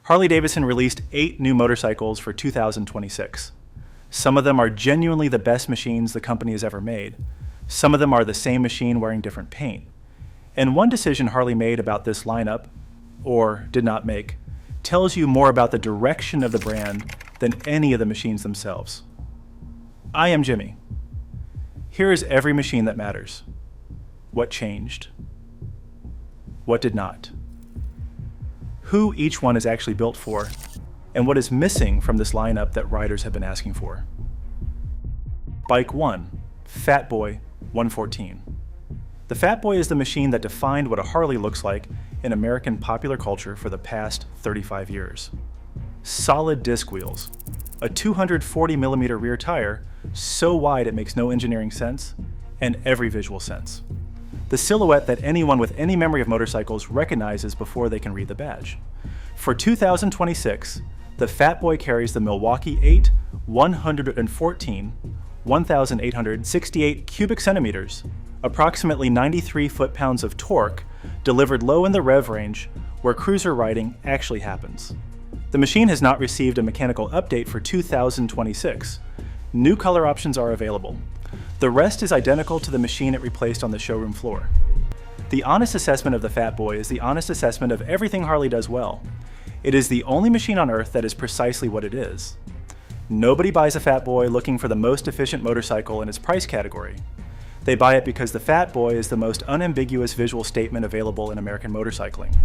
Harley Davidson released 8 new motorcycles for 2026. Some of them are genuinely the best machines the company has ever made. Some of them are the same machine wearing different paint. And one decision Harley made about this lineup, or did not make, tells you more about the direction of the brand than any of the machines themselves. I am Jimmy. Here is every machine that matters. What changed? What did not? Who each one is actually built for, and what is missing from this lineup that riders have been asking for. Bike 1, Fat Boy 114. The Fat Boy is the machine that defined what a Harley looks like in American popular culture for the past 35 years. Solid disc wheels, a 240mm rear tire so wide it makes no engineering sense, and every visual sense. The silhouette that anyone with any memory of motorcycles recognizes before they can read the badge. For 2026, the Fat Boy carries the Milwaukee-Eight 114 1,868 cubic centimeters, approximately 93 foot-pounds of torque, delivered low in the rev range where cruiser riding actually happens. The machine has not received a mechanical update for 2026. New color options are available. The rest is identical to the machine it replaced on the showroom floor. The honest assessment of the Fat Boy is the honest assessment of everything Harley does well. It is the only machine on earth that is precisely what it is. Nobody buys a Fat Boy looking for the most efficient motorcycle in its price category. They buy it because the Fat Boy is the most unambiguous visual statement available in American motorcycling.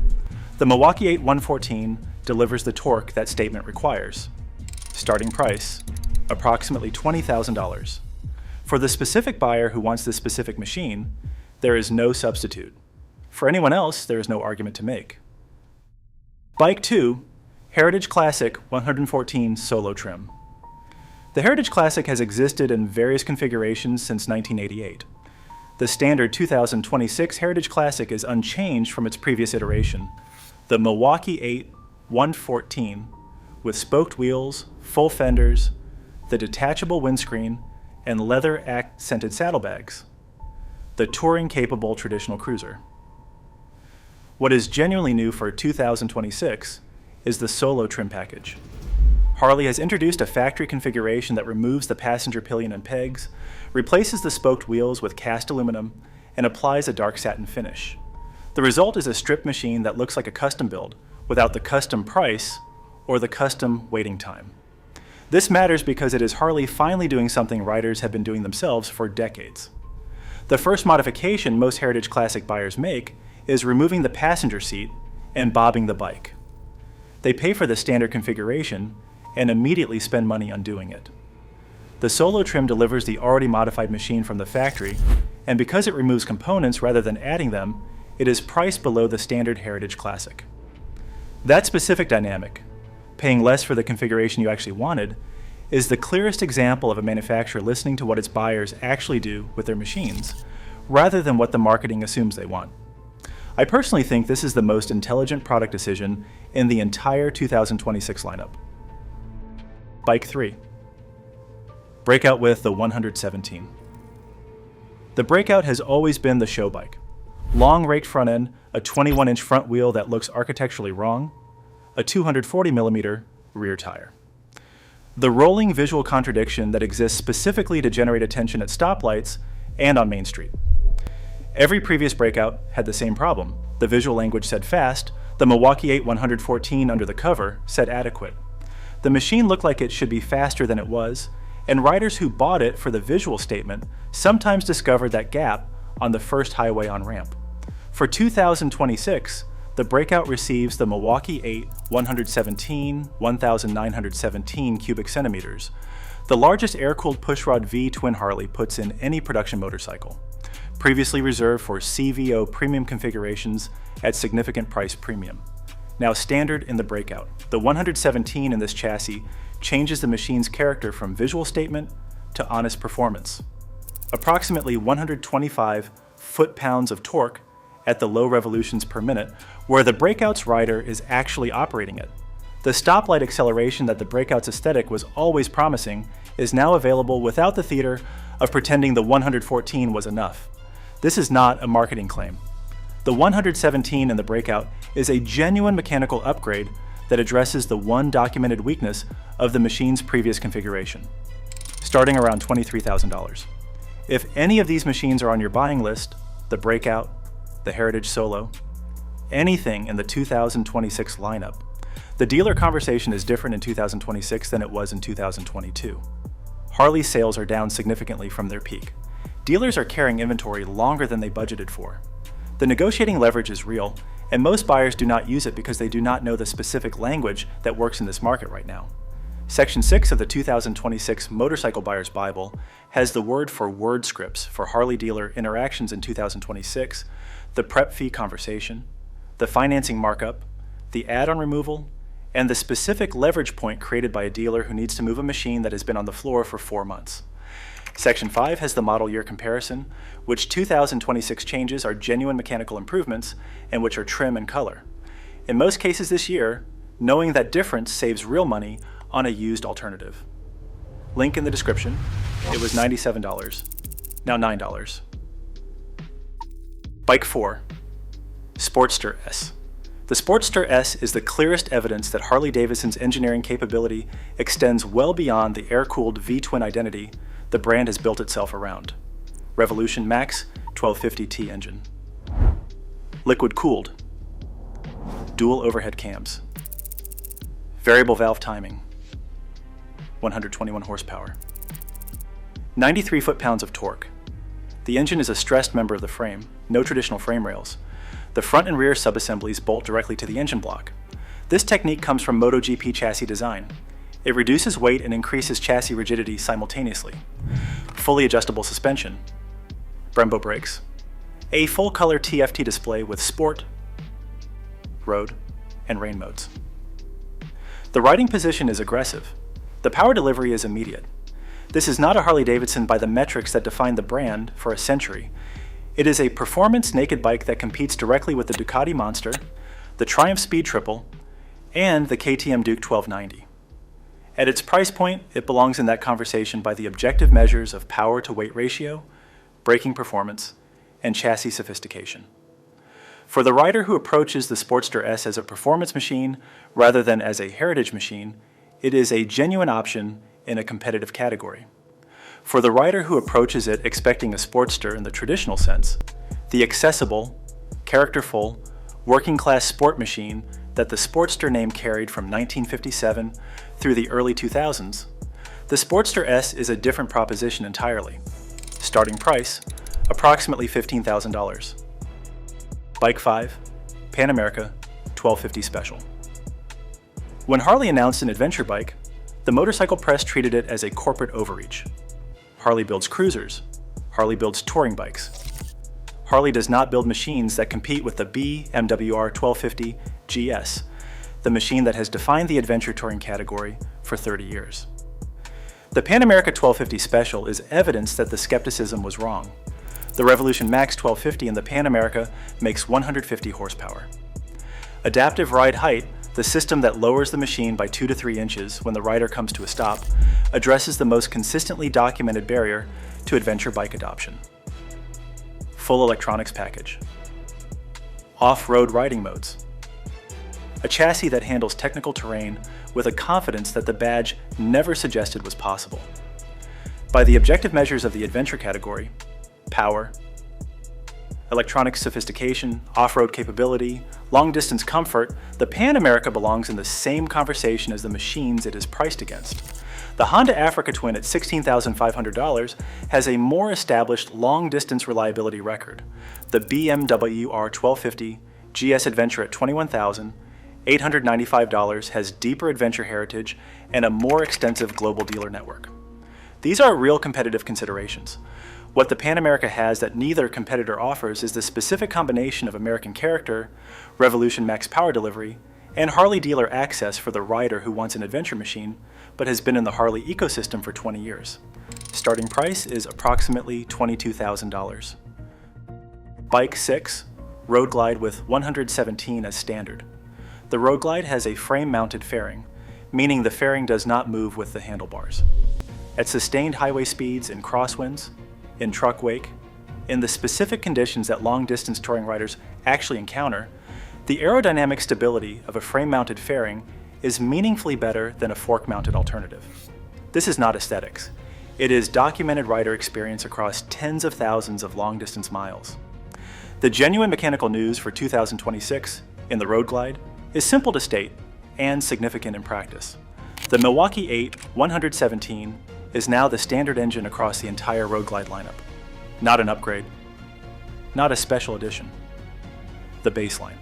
The Milwaukee-Eight 114 delivers the torque that statement requires. Starting price, approximately $20,000. For the specific buyer who wants this specific machine, there is no substitute. For anyone else, there is no argument to make. Bike 2, Heritage Classic 114 Solo Trim. The Heritage Classic has existed in various configurations since 1988. The standard 2026 Heritage Classic is unchanged from its previous iteration, the Milwaukee-Eight 114, with spoked wheels, full fenders, the detachable windscreen, and leather accented saddlebags. The touring-capable traditional cruiser. What is genuinely new for 2026 is the Solo trim package. Harley has introduced a factory configuration that removes the passenger pillion and pegs, replaces the spoked wheels with cast aluminum, and applies a dark satin finish. The result is a stripped machine that looks like a custom build, without the custom price or the custom waiting time. This matters because it is Harley finally doing something riders have been doing themselves for decades. The first modification most Heritage Classic buyers make is removing the passenger seat and bobbing the bike. They pay for the standard configuration and immediately spend money on doing it. The Solo trim delivers the already modified machine from the factory, and because it removes components rather than adding them, it is priced below the standard Heritage Classic. That specific dynamic, paying less for the configuration you actually wanted, is the clearest example of a manufacturer listening to what its buyers actually do with their machines, rather than what the marketing assumes they want. I personally think this is the most intelligent product decision in the entire 2026 lineup. Bike 3. Breakout with the 117. The Breakout has always been the show bike. Long raked front end, a 21-inch front wheel that looks architecturally wrong, a 240mm rear tire. The rolling visual contradiction that exists specifically to generate attention at stoplights and on Main Street. Every previous Breakout had the same problem. The visual language said fast, the Milwaukee-Eight 114 under the cover said adequate. The machine looked like it should be faster than it was, and riders who bought it for the visual statement sometimes discovered that gap on the first highway on-ramp. For 2026, the Breakout receives the Milwaukee-Eight 117 1,917 cubic centimeters, the largest air-cooled pushrod V twin Harley puts in any production motorcycle, previously reserved for CVO premium configurations at significant price premium. Now standard in the Breakout, the 117 in this chassis changes the machine's character from visual statement to honest performance. Approximately 125 foot-pounds of torque at the low revolutions per minute, where the Breakout's rider is actually operating it. The stoplight acceleration that the Breakout's aesthetic was always promising is now available without the theater of pretending the 114 was enough. This is not a marketing claim. The 117 in the Breakout is a genuine mechanical upgrade that addresses the one documented weakness of the machine's previous configuration, starting around $23,000. If any of these machines are on your buying list, the Breakout, the Heritage Solo, anything in the 2026 lineup, the dealer conversation is different in 2026 than it was in 2022. Harley sales are down significantly from their peak. Dealers are carrying inventory longer than they budgeted for. The negotiating leverage is real, and most buyers do not use it because they do not know the specific language that works in this market right now. Section 6 of the 2026 Motorcycle Buyer's Bible has the word for word scripts for Harley dealer interactions in 2026, the prep fee conversation, the financing markup, the add-on removal, and the specific leverage point created by a dealer who needs to move a machine that has been on the floor for 4 months. Section 5 has the model year comparison, which 2026 changes are genuine mechanical improvements and which are trim and color. In most cases this year, knowing that difference saves real money on a used alternative. Link in the description. It was $97, now $9. Bike 4, Sportster S. The Sportster S is the clearest evidence that Harley Davidson's engineering capability extends well beyond the air-cooled V-twin identity the brand has built itself around. Revolution Max 1250T engine. Liquid-cooled. Dual overhead cams. Variable valve timing. 121 horsepower. 93 foot-pounds of torque. The engine is a stressed member of the frame, no traditional frame rails. The front and rear subassemblies bolt directly to the engine block. This technique comes from MotoGP chassis design. It reduces weight and increases chassis rigidity simultaneously. Fully adjustable suspension. Brembo brakes. A full-color TFT display with sport, road, and rain modes. The riding position is aggressive. The power delivery is immediate. This is not a Harley-Davidson by the metrics that define the brand for a century. It is a performance naked bike that competes directly with the Ducati Monster, the Triumph Speed Triple, and the KTM Duke 1290. At its price point, it belongs in that conversation by the objective measures of power to weight ratio, braking performance, and chassis sophistication. For the rider who approaches the Sportster S as a performance machine rather than as a heritage machine, it is a genuine option in a competitive category. For the rider who approaches it expecting a Sportster in the traditional sense, the accessible, characterful, working-class sport machine that the Sportster name carried from 1957 through the early 2000s, the Sportster S is a different proposition entirely. Starting price, approximately $15,000. Bike 5, Pan America 1250 Special. When Harley announced an adventure bike, the motorcycle press treated it as a corporate overreach. Harley builds cruisers. Harley builds touring bikes. Harley does not build machines that compete with the BMW 1250 GS, the machine that has defined the adventure touring category for 30 years. The Pan America 1250 Special is evidence that the skepticism was wrong. The Revolution Max 1250 in the Pan America makes 150 horsepower. Adaptive ride height, the system that lowers the machine by 2 to 3 inches when the rider comes to a stop, addresses the most consistently documented barrier to adventure bike adoption. Full electronics package. Off-road riding modes. A chassis that handles technical terrain with a confidence that the badge never suggested was possible. By the objective measures of the adventure category, power, electronic sophistication, off-road capability, long-distance comfort, the Pan America belongs in the same conversation as the machines it is priced against. The Honda Africa Twin at $16,500 has a more established long-distance reliability record. The BMW R 1250 GS Adventure at $21,895 has deeper adventure heritage and a more extensive global dealer network. These are real competitive considerations. What the Pan America has that neither competitor offers is the specific combination of American character, Revolution Max power delivery, and Harley dealer access for the rider who wants an adventure machine but has been in the Harley ecosystem for 20 years. Starting price is approximately $22,000. Bike 6, Road Glide with 117 as standard. The Road Glide has a frame-mounted fairing, meaning the fairing does not move with the handlebars. At sustained highway speeds in crosswinds, in truck wake, in the specific conditions that long-distance touring riders actually encounter, the aerodynamic stability of a frame-mounted fairing is meaningfully better than a fork-mounted alternative. This is not aesthetics. It is documented rider experience across tens of thousands of long-distance miles. The genuine mechanical news for 2026 in the Road Glide is simple to state and significant in practice. The Milwaukee-Eight 117 is now the standard engine across the entire Road Glide lineup. Not an upgrade, not a special edition. The baseline.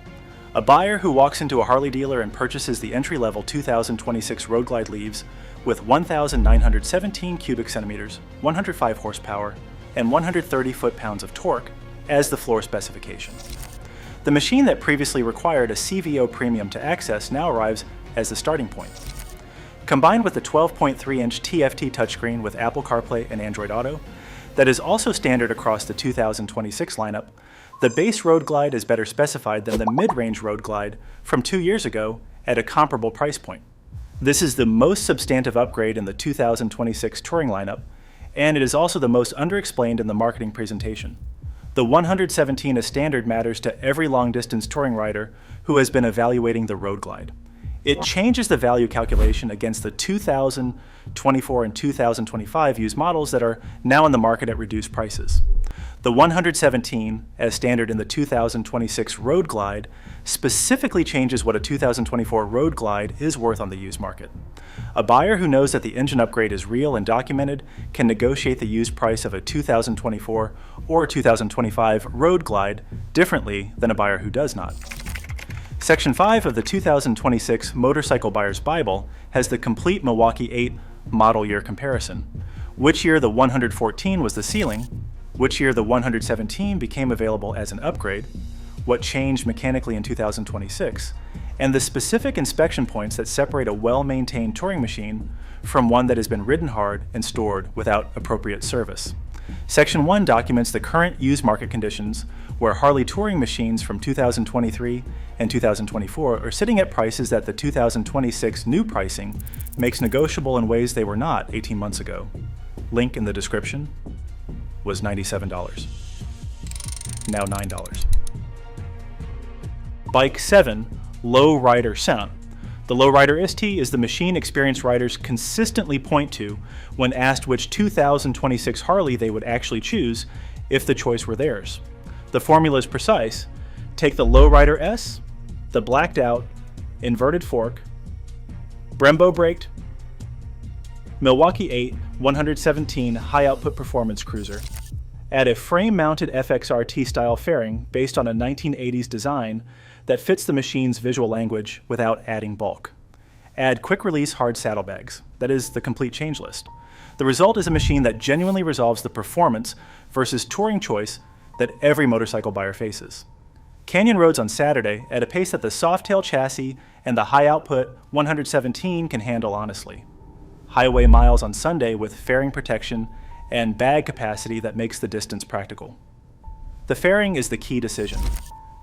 A buyer who walks into a Harley dealer and purchases the entry-level 2026 Road Glide leaves with 1,917 cubic centimeters, 105 horsepower, and 130 foot-pounds of torque as the floor specification. The machine that previously required a CVO premium to access now arrives as the starting point. Combined with the 12.3-inch TFT touchscreen with Apple CarPlay and Android Auto, that is also standard across the 2026 lineup, the base Road Glide is better specified than the mid-range Road Glide from 2 years ago at a comparable price point. This is the most substantive upgrade in the 2026 touring lineup, and it is also the most underexplained in the marketing presentation. The 117 as standard matters to every long-distance touring rider who has been evaluating the Road Glide. It changes the value calculation against the 2024 and 2025 used models that are now in the market at reduced prices. The 117, as standard in the 2026 Road Glide, specifically changes what a 2024 Road Glide is worth on the used market. A buyer who knows that the engine upgrade is real and documented can negotiate the used price of a 2024 or 2025 Road Glide differently than a buyer who does not. Section 5 of the 2026 Motorcycle Buyer's Bible has the complete Milwaukee-Eight model year comparison. Which year the 114 was the ceiling, which year the 117 became available as an upgrade, what changed mechanically in 2026, and the specific inspection points that separate a well-maintained touring machine from one that has been ridden hard and stored without appropriate service. Section 1 documents the current used market conditions where Harley touring machines from 2023 and 2024 are sitting at prices that the 2026 new pricing makes negotiable in ways they were not 18 months ago. Link in the description. Was $97. Now $9. Bike 7, Low Rider Sound. The Low Rider ST is the machine experienced riders consistently point to when asked which 2026 Harley they would actually choose if the choice were theirs. The formula is precise. Take the Low Rider S, the blacked out, inverted fork, Brembo braked, Milwaukee-Eight 117 high output performance cruiser. Add a frame-mounted FXRT style fairing based on a 1980s design that fits the machine's visual language without adding bulk. Add quick-release hard saddlebags, that is, the complete change list. The result is a machine that genuinely resolves the performance versus touring choice that every motorcycle buyer faces. Canyon roads on Saturday at a pace that the Softail chassis and the high-output 117 can handle honestly. Highway miles on Sunday with fairing protection and bag capacity that makes the distance practical. The fairing is the key decision.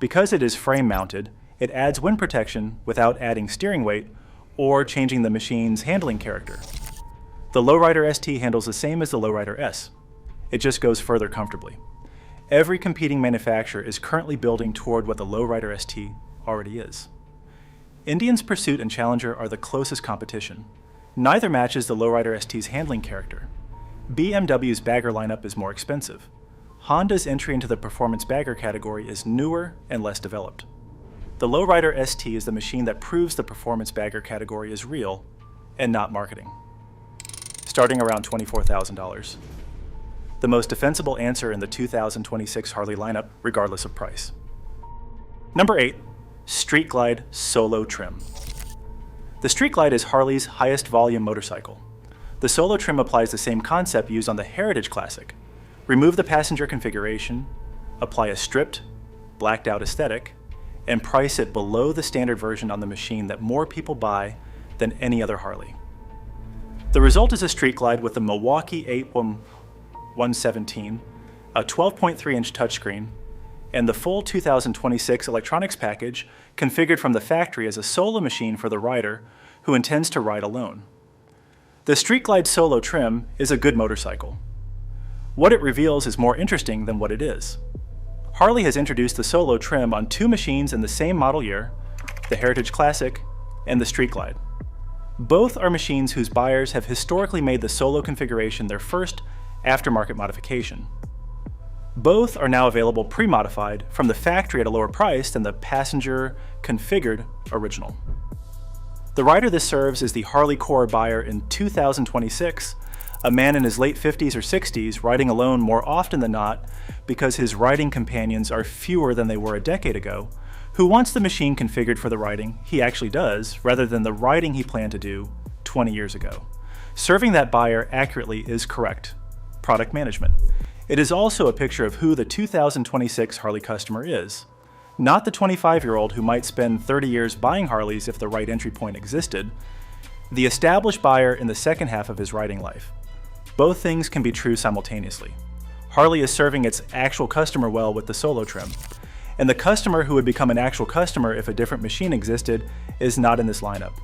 Because it is frame-mounted, it adds wind protection without adding steering weight or changing the machine's handling character. The Low Rider ST handles the same as the Low Rider S. It just goes further comfortably. Every competing manufacturer is currently building toward what the Low Rider ST already is. Indian's Pursuit and Challenger are the closest competition. Neither matches the Low Rider ST's handling character. BMW's bagger lineup is more expensive. Honda's entry into the performance bagger category is newer and less developed. The Low Rider ST is the machine that proves the performance bagger category is real and not marketing. Starting around $24,000. The most defensible answer in the 2026 Harley lineup, regardless of price. Number 8, Street Glide Solo Trim. The Street Glide is Harley's highest volume motorcycle. The Solo trim applies the same concept used on the Heritage Classic. Remove the passenger configuration, apply a stripped, blacked out aesthetic, and price it below the standard version on the machine that more people buy than any other Harley. The result is a Street Glide with the Milwaukee-Eight 117, a 12.3-inch touchscreen, and the full 2026 electronics package configured from the factory as a solo machine for the rider who intends to ride alone. The Street Glide Solo trim is a good motorcycle. What it reveals is more interesting than what it is. Harley has introduced the Solo trim on 2 machines in the same model year, the Heritage Classic and the Street Glide. Both are machines whose buyers have historically made the Solo configuration their first aftermarket modification. Both are now available pre-modified from the factory at a lower price than the passenger configured original. The rider this serves is the Harley Core buyer in 2026, a man in his late 50s or 60s riding alone more often than not because his riding companions are fewer than they were a decade ago, who wants the machine configured for the riding he actually does rather than the riding he planned to do 20 years ago. Serving that buyer accurately is correct product management. It is also a picture of who the 2026 Harley customer is. Not the 25-year-old who might spend 30 years buying Harleys if the right entry point existed, the established buyer in the second half of his riding life. Both things can be true simultaneously. Harley is serving its actual customer well with the Solo trim, and the customer who would become an actual customer if a different machine existed is not in this lineup.